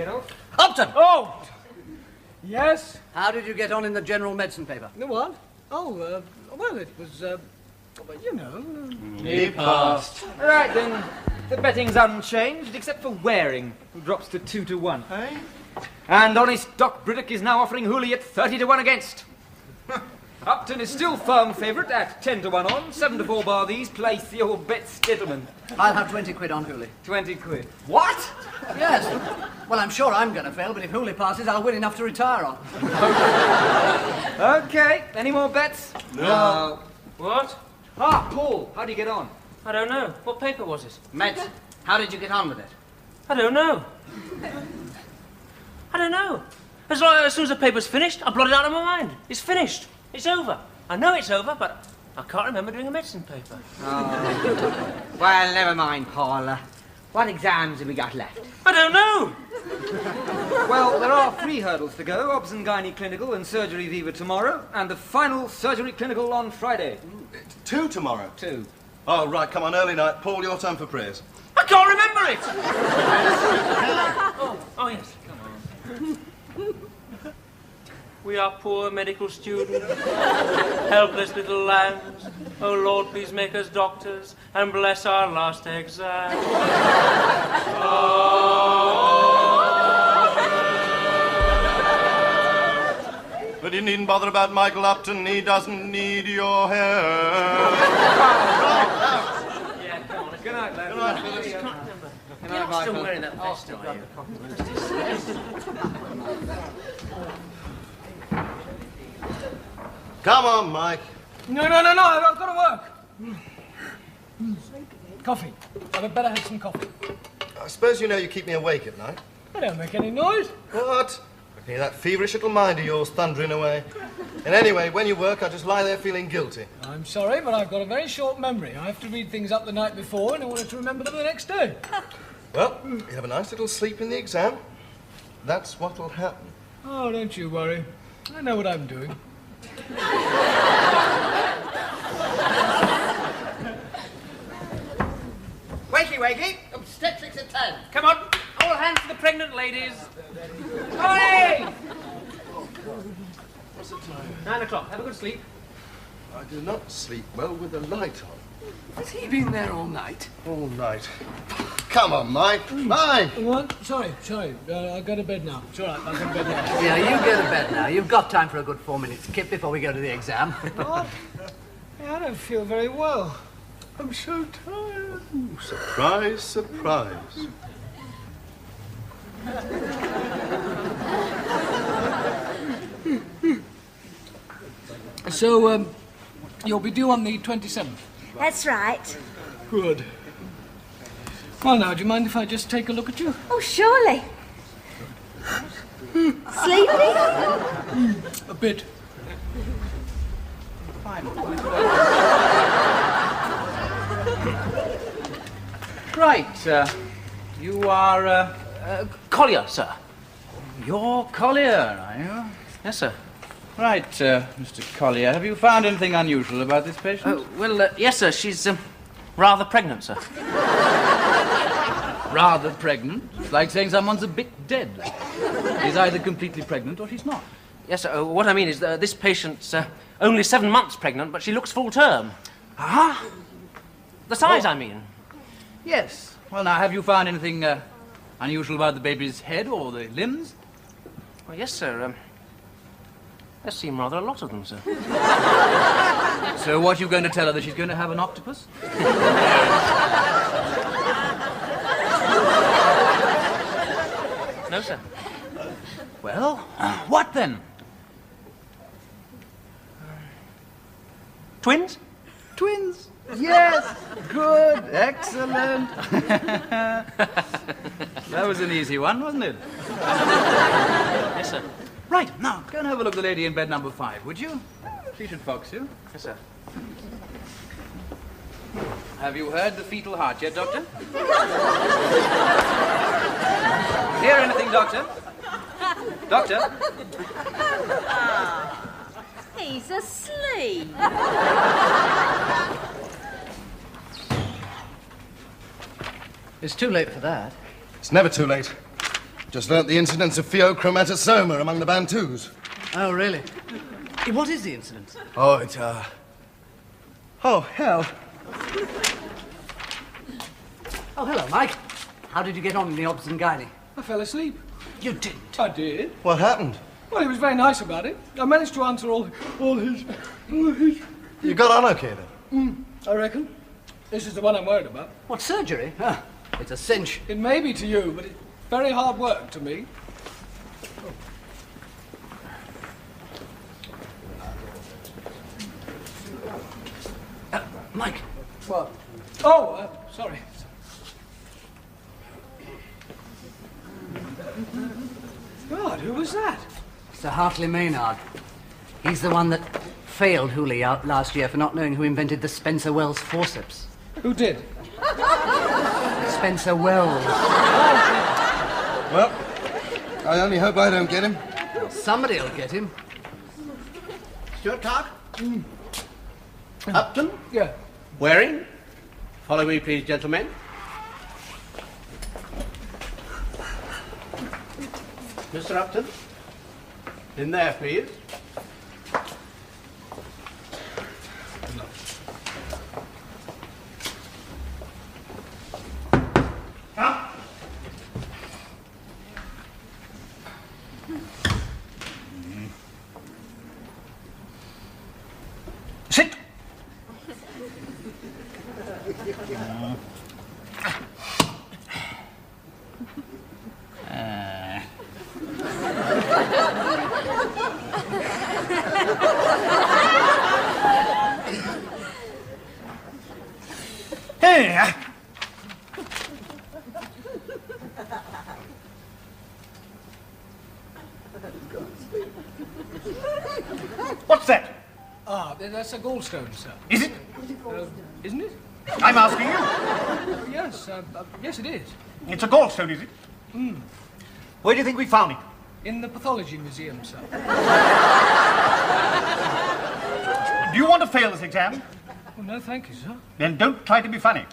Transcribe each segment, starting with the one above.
get off. Upton! Oh! Yes? How did you get on in the general medicine paper? The what? Oh, well, it was, you know... He passed. Right, then. The betting's unchanged, except for Waring, who drops to 2-1. Eh? And honest Doc Briddock is now offering Hooley at 30-1 against. Upton is still firm favourite at 10-1 on, 7-4 bar these. Place your bets, gentlemen. I'll have 20 quid on Hooley. 20 quid. What? Yes. Well, I'm sure I'm going to fail, but if Hooley passes, I'll win enough to retire on. Okay, any more bets? No. What? Ah, Paul, how do you get on? I don't know. What paper was it? Med, how did you get on with it? I don't know. I don't know. As soon as the paper's finished, I blot it out of my mind. It's finished. It's over. I know it's over, but I can't remember doing a medicine paper. Oh. Well, never mind, Paul. What exams have we got left? I don't know. Well, there are 3 hurdles to go. Obs and Gynae Clinical and Surgery Viva tomorrow, and the final Surgery Clinical on Friday. 2 tomorrow. 2. Oh, right, come on, early night. Paul, your turn for prayers. I can't remember it. oh, yes. Come on. We are poor medical students, helpless little lambs. Oh, Lord, please make us doctors and bless our last exam. But you needn't bother about Michael Upton. He doesn't need your help. Yeah, come on. Good night, lad. Good night, I Phyllis. can't remember. Good You're night, not still Michael. wearing that vest, are you? Come on, Mike. No, I've got to work. Coffee. I would better have some coffee. I suppose you know you keep me awake at night. I don't make any noise. What? I can hear that feverish little mind of yours thundering away. And anyway, when you work, I just lie there feeling guilty. I'm sorry, but I've got a very short memory. I have to read things up the night before in order to remember them the next day. Well, you have a nice little sleep in the exam. That's what'll happen. Oh, don't you worry. I know what I'm doing. Wakey. Obstetrics at 10. Come on. All hands to the pregnant ladies. Hey! What's the time? 9 o'clock. Have a good sleep. I do not sleep well with the light on. Has he been there all night? All night. Come on, Mike. Mike! What? Sorry. I'll go to bed now. It's all right, I'll go to bed now. Yeah, you go to bed now. You've got time for a good 4 minutes kip before we go to the exam. What? I don't feel very well. I'm so tired. Ooh, surprise, surprise. So, you'll be due on the 27th? That's right. Good. Well, now, do you mind if I just take a look at you? Oh, surely. Sleepy? A bit. Right, you are, Collier, sir. you're Collier, are you? Yes, sir. Right, Mr. Collier, have you found anything unusual about this patient? Yes, sir. She's rather pregnant, sir. Rather pregnant. It's like saying someone's a bit dead. She's either completely pregnant or she's not. Yes, sir. What I mean is this patient's only 7 months pregnant, but she looks full term. Ah? The size, I mean. Yes. Well, now, have you found anything unusual about the baby's head or the limbs? Well, yes, sir. There seem rather a lot of them, sir. So what, you going to tell her that she's going to have an octopus? No, sir. Well, what then? Twins? Twins. Yes. Good. Excellent. That was an easy one, wasn't it? Yes, sir. Right. Now, go and have a look at the lady in bed number 5, would you? She should fox you. Yes, sir. Have you heard the fetal heart yet, Doctor? Hear anything, Doctor? Doctor? He's asleep. It's too late for that. It's never too late. Just learnt the incidence of pheochromatosoma among the Bantus. Oh, really? What is the incident? Oh, it's, Oh, hell. Oh, hello, Mike. How did you get on in the obs and gynae? I fell asleep. You didn't. I did. What happened? Well, he was very nice about it. I managed to answer all his... You got on okay, then? I reckon. This is the one I'm worried about. What, surgery? Ah, it's a cinch. It may be to you, but it's very hard work to me. Mike. What? Oh, sorry. God, who was that? Sir Hartley Maynard. He's the one that failed Hooley out last year for not knowing who invented the Spencer Wells forceps. Who did? Spencer Wells. Well, I only hope I don't get him. Somebody'll get him. Stuart Clark? Upton? Yeah. Waring? Follow me, please, gentlemen. Mr. Upton? In there, please. Sit! Hey! What's that? Ah, that's a gallstone, sir. Is it? Isn't it? I'm asking you. Yes, yes it is. It's a gallstone, is it? Where do you think we found it? In the pathology museum, sir. Do you want to fail this exam? Oh, no, thank you, sir. Then don't try to be funny.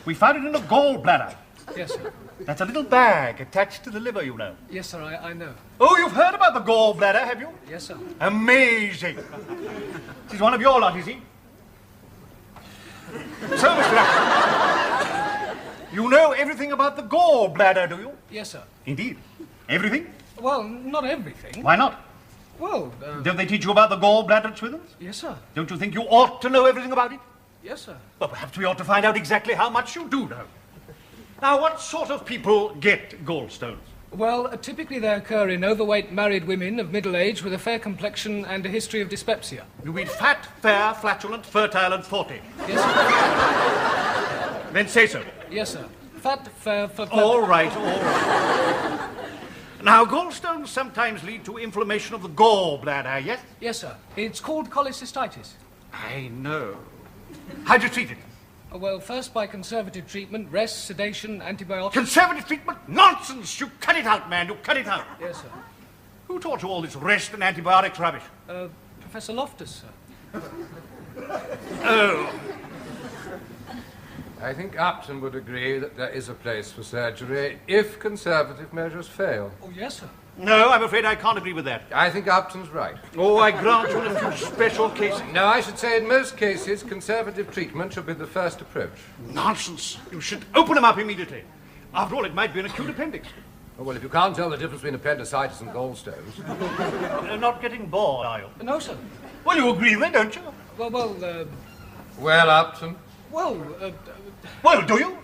We found it in a gallbladder. Yes, sir. That's a little bag attached to the liver, you know. Yes, sir, I know. Oh, you've heard about the gallbladder, have you? Yes, sir. Amazing. This is one of your lot, is he? So, Mr. Upton, you know everything about the gallbladder, do you? Yes, sir. Indeed. Everything? Well, not everything. Why not? Well, Don't they teach you about the gallbladder at Swithins? yes, sir. Don't you think you ought to know everything about it? Yes, sir. Well, perhaps we ought to find out exactly how much you do know. Now, what sort of people get gallstones? Well, typically they occur in overweight married women of middle age with a fair complexion and a history of dyspepsia. You mean fat, fair, flatulent, fertile, and 40. Yes, sir. Then say so. Yes, sir. Fat, fair, All right, all right. Now, gallstones sometimes lead to inflammation of the gallbladder, yes? Yes, sir. It's called cholecystitis. I know. How'd you treat it? Well, first by conservative treatment, rest, sedation, antibiotics. Conservative treatment? Nonsense! You cut it out, man. You cut it out. Yes, sir. Who taught you all this rest and antibiotics rubbish? Professor Loftus, sir. Oh. I think Upton would agree that there is a place for surgery if conservative measures fail. Oh, yes, sir. No, I'm afraid I can't agree with that. I think Upton's right. Oh, I grant you in a few special cases. No, I should say in most cases, conservative treatment should be the first approach. Nonsense. You should open them up immediately. After all, it might be an acute appendix. Oh, well, if you can't tell the difference between appendicitis and gallstones. You're not getting bored, are you? No, sir. Well, you agree then, don't you? Well, Upton? Well, do you?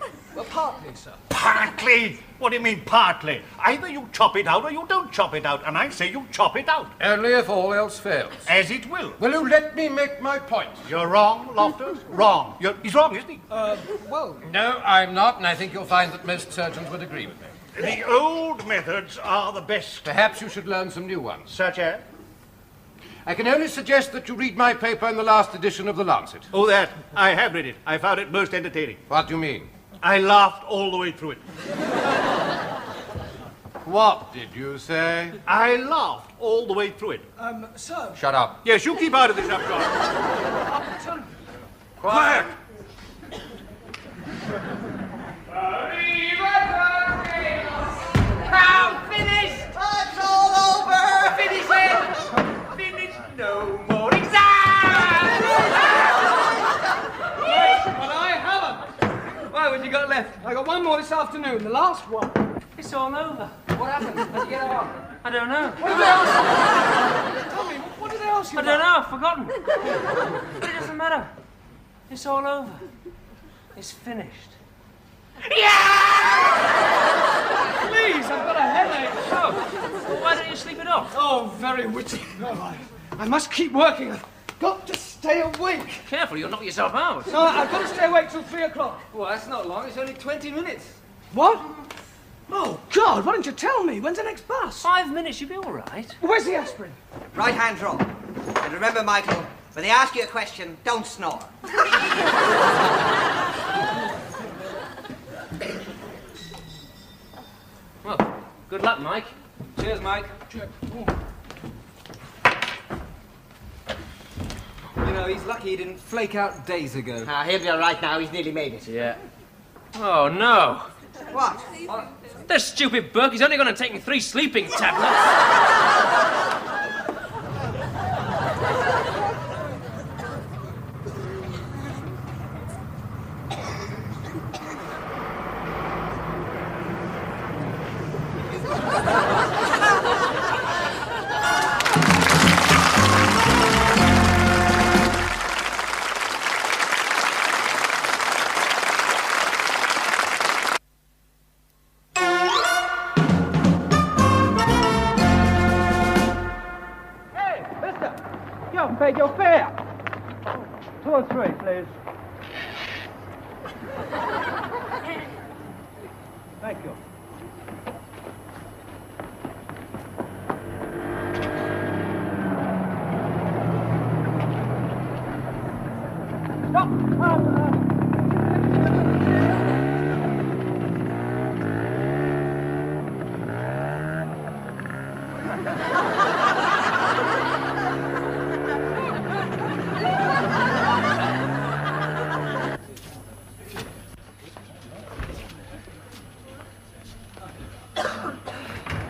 Partly, sir. Partly? What do you mean, partly? Either you chop it out or you don't chop it out, and I say you chop it out. Only if all else fails. As it will. Will you let me make my point? You're wrong, Loftus. Wrong. He's wrong, isn't he? No, I'm not, and I think you'll find that most surgeons would agree with me. The old methods are the best. Perhaps you should learn some new ones. Such as? I can only suggest that you read my paper in the last edition of The Lancet. Oh, that. I have read it. I found it most entertaining. What do you mean? I laughed all the way through it. What did you say? I laughed all the way through it. Sir. Shut up. Yes, you keep out of this, Upton. Upton. Quiet. How one more this afternoon, the last one. It's all over. What happened? How'd you get on? I don't know. What did they ask you? Tell me, what did they ask you I about? don't know, I've forgotten. But it doesn't matter. It's all over. It's finished. Please, I've got a headache. Oh, well, why don't you sleep it off? Oh, very witty. No, I must keep working. I've got to stay awake. Careful, you'll knock yourself out. No, I've got to stay awake till 3 o'clock. Well, that's not long. It's only 20 minutes. What? Oh, God, why didn't you tell me? When's the next bus? 5 minutes, you'll be all right. Where's the aspirin? Right hand draw. And remember, Michael, when they ask you a question, don't snore. Well, good luck, Mike. Cheers, Mike. Cheers. You know, he's lucky he didn't flake out days ago. He'll be all right now. He's nearly made it. Yeah. Oh, no. What? This stupid Burke is only going to take me 3 sleeping tablets. You haven't paid your fare. 2 or 3, please. Thank you.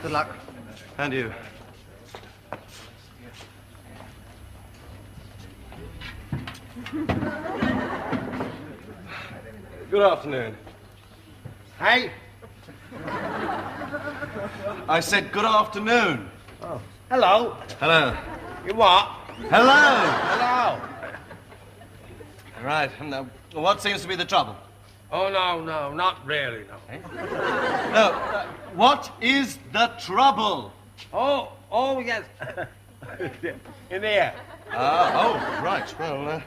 Good luck. And you. Good afternoon. Hey? I said good afternoon. Oh. Hello. Hello. You what? Hello. Hello. Right. Now, what seems to be the trouble? Oh, no, not really, no. No. What is the trouble? Oh, yes. In here. Oh, right. Well,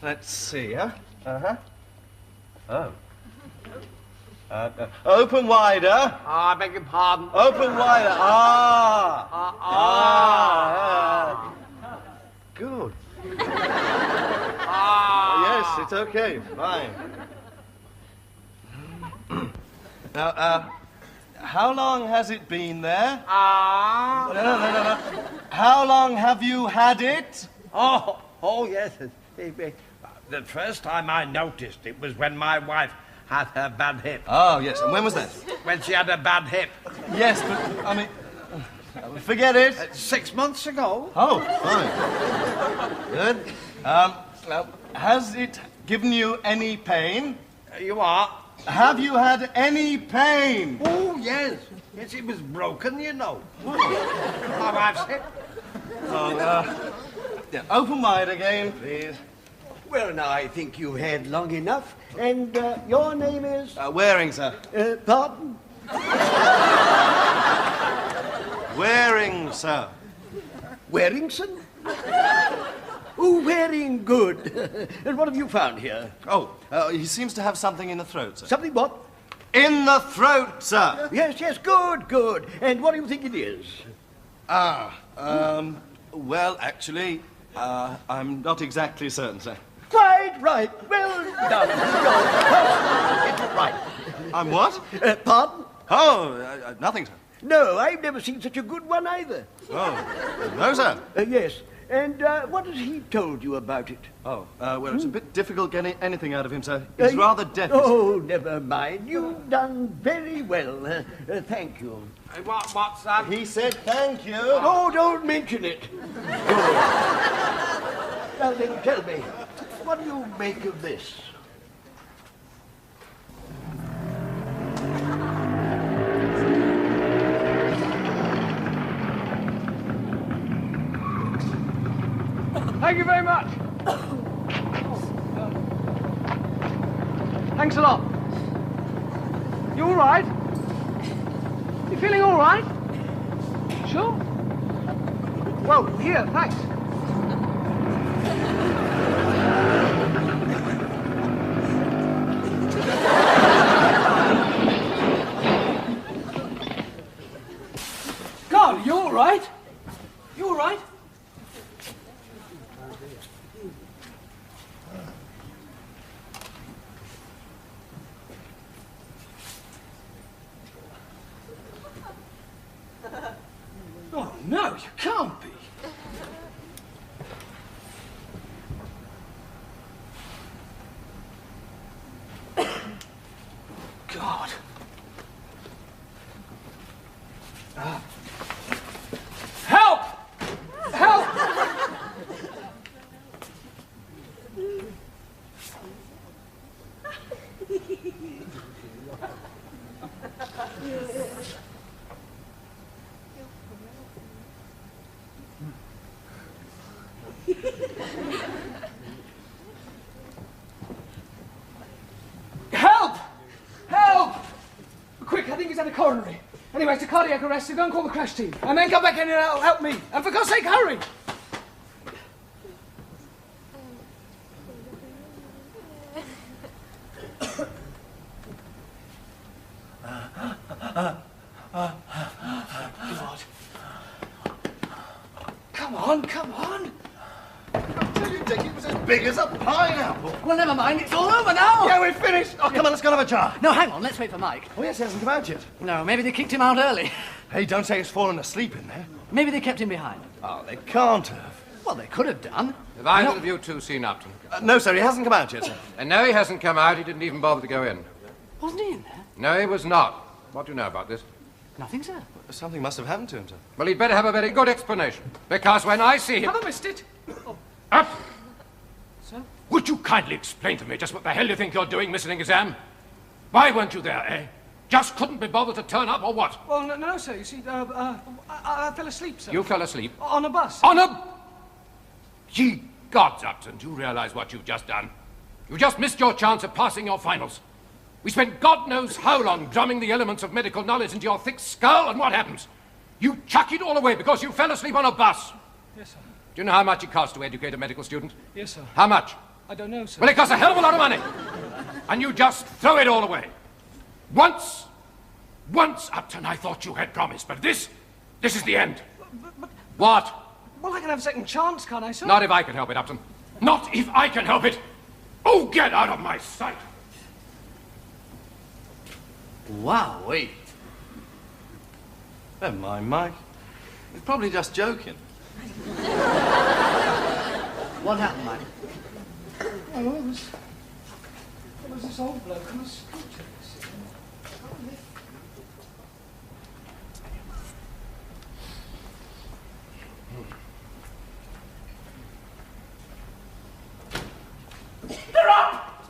let's see, huh? Oh. Open wider. I beg your pardon. Open wider. Good. Yes, it's okay. Fine. Now, how long has it been there? No. How long have you had it? Oh, yes. The first time I noticed it was when my wife had her bad hip. Oh, yes. And when was that? When she had a bad hip. Yes, but, I mean, forget it. 6 months ago. Oh, fine. Good. Now, has it given you any pain? You are? Have you had any pain? Oh, yes. Yes, it was broken, you know. My wife's hip. Yeah, open wide again, please. Well, now, I think you've had long enough. And your name is? Waring, sir. Pardon? Waring, sir. Waringson? Oh, Waring, good. And what have you found here? Oh, he seems to have something in the throat, sir. Something what? In the throat, sir. Yes, good. And what do you think it is? Well, actually, I'm not exactly certain, sir. Quite right. Well done. Get it right. I'm what? Pardon? Oh, nothing, sir. No, I've never seen such a good one either. Oh, no, sir. Yes. And what has he told you about it? Oh, well, it's a bit difficult getting anything out of him, sir. He's rather deaf. Oh, never mind. You've done very well. Thank you. What's that? He said thank you. Oh, don't mention it. Good. Now then, tell me, what do you make of this? Thank you very much. Thanks a lot. You all right? You feeling all right? Sure? Well, here, thanks. God, you all right? You all right? Oh, no, you can't be. God. Help! Help! Help! Help! Quick, I think he's had a coronary. Anyway, it's a cardiac arrest, so go and call the crash team. And then come back in and help me. And for God's sake, hurry! God. Come on, come on! I tell you, Dick, it was as big as a pineapple. Well, never mind. It's all over now. Yeah, we're finished. Oh, come on, let's go and have a jar. No, hang on. Let's wait for Mike. Oh, yes, he hasn't come out yet. No, maybe they kicked him out early. Hey, don't say he's fallen asleep in there. Maybe they kept him behind. Oh, they can't have. Well, they could have done. Have either of you two seen Upton? No, sir, he hasn't come out yet, sir. And no, he hasn't come out. He didn't even bother to go in. Wasn't he in there? No, he was not. What do you know about this? Nothing, sir. Something must have happened to him, sir. Well, he'd better have a very good explanation. Because when I see him... Have I missed it? Up! Sir? Would you kindly explain to me just what the hell you think you're doing missing an exam? Why weren't you there, eh? Just couldn't be bothered to turn up, or what? Well, no, sir. You see, I fell asleep, sir. You fell asleep? On a bus. On a... Ye gods, Upton, do you realize what you've just done? You just missed your chance of passing your finals. We spent God knows how long drumming the elements of medical knowledge into your thick skull, and what happens? You chuck it all away because you fell asleep on a bus. Yes, sir. Do you know how much it costs to educate a medical student? Yes, sir. How much? I don't know, sir. Well, it costs a hell of a lot of money. And you just throw it all away. Once, Upton, I thought you had promised, but this is the end. But What? well, I can have a second chance, can't I, sir? Not if I can help it, Upton. Not if I can help it. Oh, get out of my sight. Wowee. Never mind, Mike. He's probably just joking. What happened, Mike? Oh, there was this old bloke on a scooter. They're up!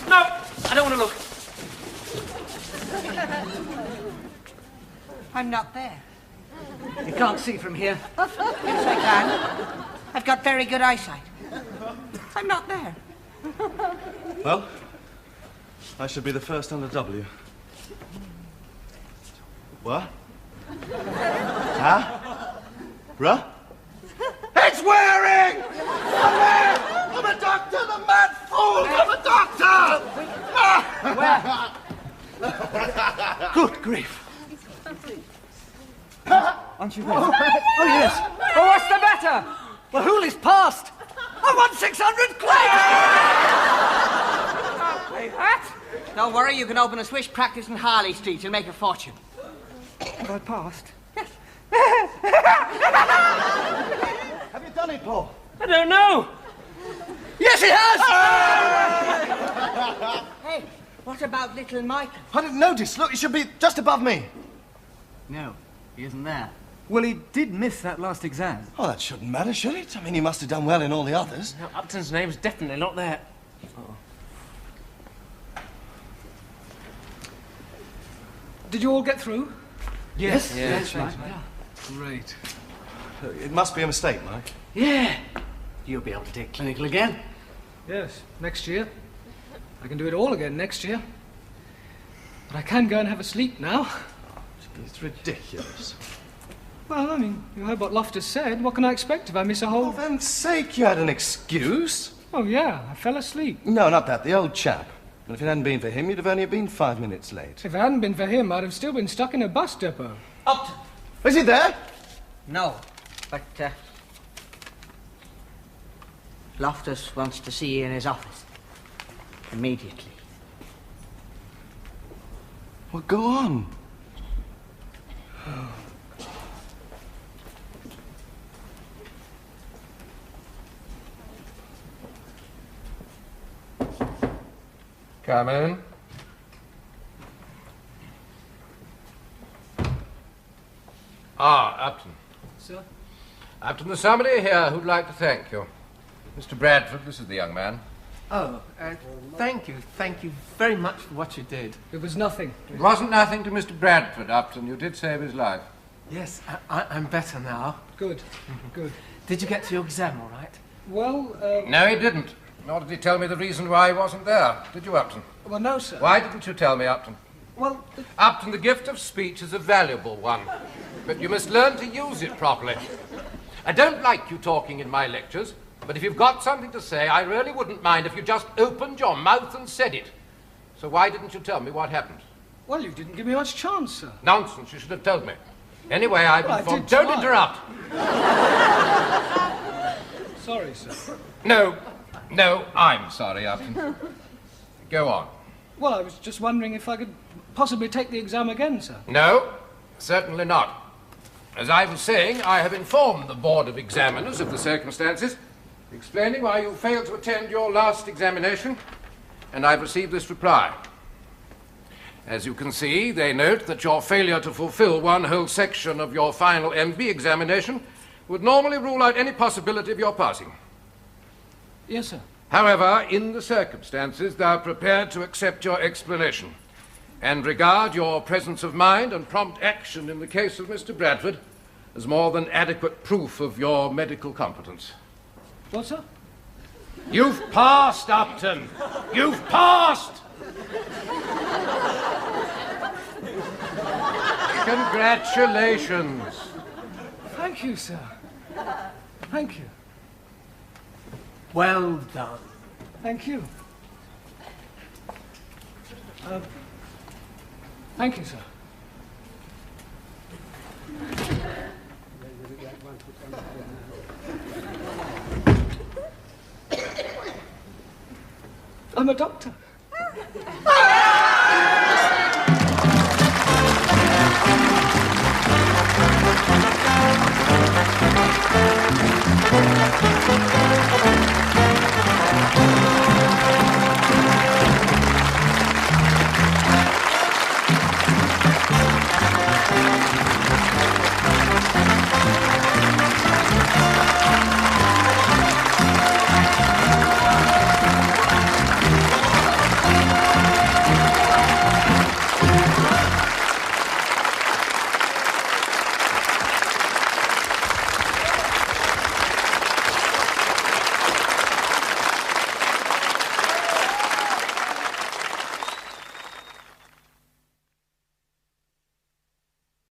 No, I don't want to look. I'm not there. You can't see from here. Yes, I can. I've got very good eyesight. I'm not there. Well, I should be the first on the W. What? Huh? Bruh? It's wearing! I'm a doctor, the mad fool! I'm a doctor! Where? Good grief. Aren't you ready? Oh, yes. Oh, what's the matter? Well, Hooley's passed. I won 600 quid! What? Don't worry, you can open a swish practice in Harley Street and make a fortune. Have I passed? Have you done it, Paul? I don't know. Yes, he has! Hey, what about little Michael? I didn't notice. Look, he should be just above me. No, he isn't there. Well, he did miss that last exam. Oh, that shouldn't matter, should it? I mean, he must have done well in all the others. No, Upton's name's definitely not there. Did you all get through? Yes, Yes, right. Great. It must be a mistake, Mike. Yeah. You'll be able to take clinical again. Yes, next year. I can do it all again next year. But I can go and have a sleep now. It's ridiculous. Well, I mean, you heard what Loftus said. What can I expect if I miss a whole... For heaven's sake, you had an excuse. Oh, yeah, I fell asleep. No, not that. The old chap. But if it hadn't been for him, you'd have only been 5 minutes late. If it hadn't been for him, I'd have still been stuck in a bus depot. Upton! Is he there? No, but, Loftus wants to see you in his office. Immediately. Well, go on. Come in. Ah, Upton. Sir? Upton, there's somebody here who'd like to thank you. Mr. Bradford, this is the young man. Oh, thank you very much for what you did. It was nothing. It wasn't nothing to Mr. Bradford, Upton. You did save his life. Yes, I'm better now. Good, good. Did you get to your exam all right? Well, No, he didn't. Nor did he tell me the reason why he wasn't there. Did you, Upton? Well, no, sir. Why didn't you tell me, Upton? Well... Upton, the gift of speech is a valuable one, but you must learn to use it properly. I don't like you talking in my lectures, but if you've got something to say, I really wouldn't mind if you just opened your mouth and said it. So why didn't you tell me what happened? Well, you didn't give me much chance, sir. Nonsense, you should have told me. Anyway, I've Well, I informed... did Don't try. interrupt. Sorry, sir. No, I'm sorry, Upton. Go on. Well, I was just wondering if I could possibly take the exam again, sir. No, certainly not. As I was saying, I have informed the Board of Examiners of the circumstances, explaining why you failed to attend your last examination, and I've received this reply. As you can see, they note that your failure to fulfill one whole section of your final MB examination would normally rule out any possibility of your passing. Yes, sir. However, in the circumstances, they are prepared to accept your explanation and regard your presence of mind and prompt action in the case of Mr. Bradford as more than adequate proof of your medical competence. What, sir? You've passed, Upton. You've passed. Congratulations. Thank you, sir. Thank you. Well done. Thank you. Thank you, sir. I'm a doctor.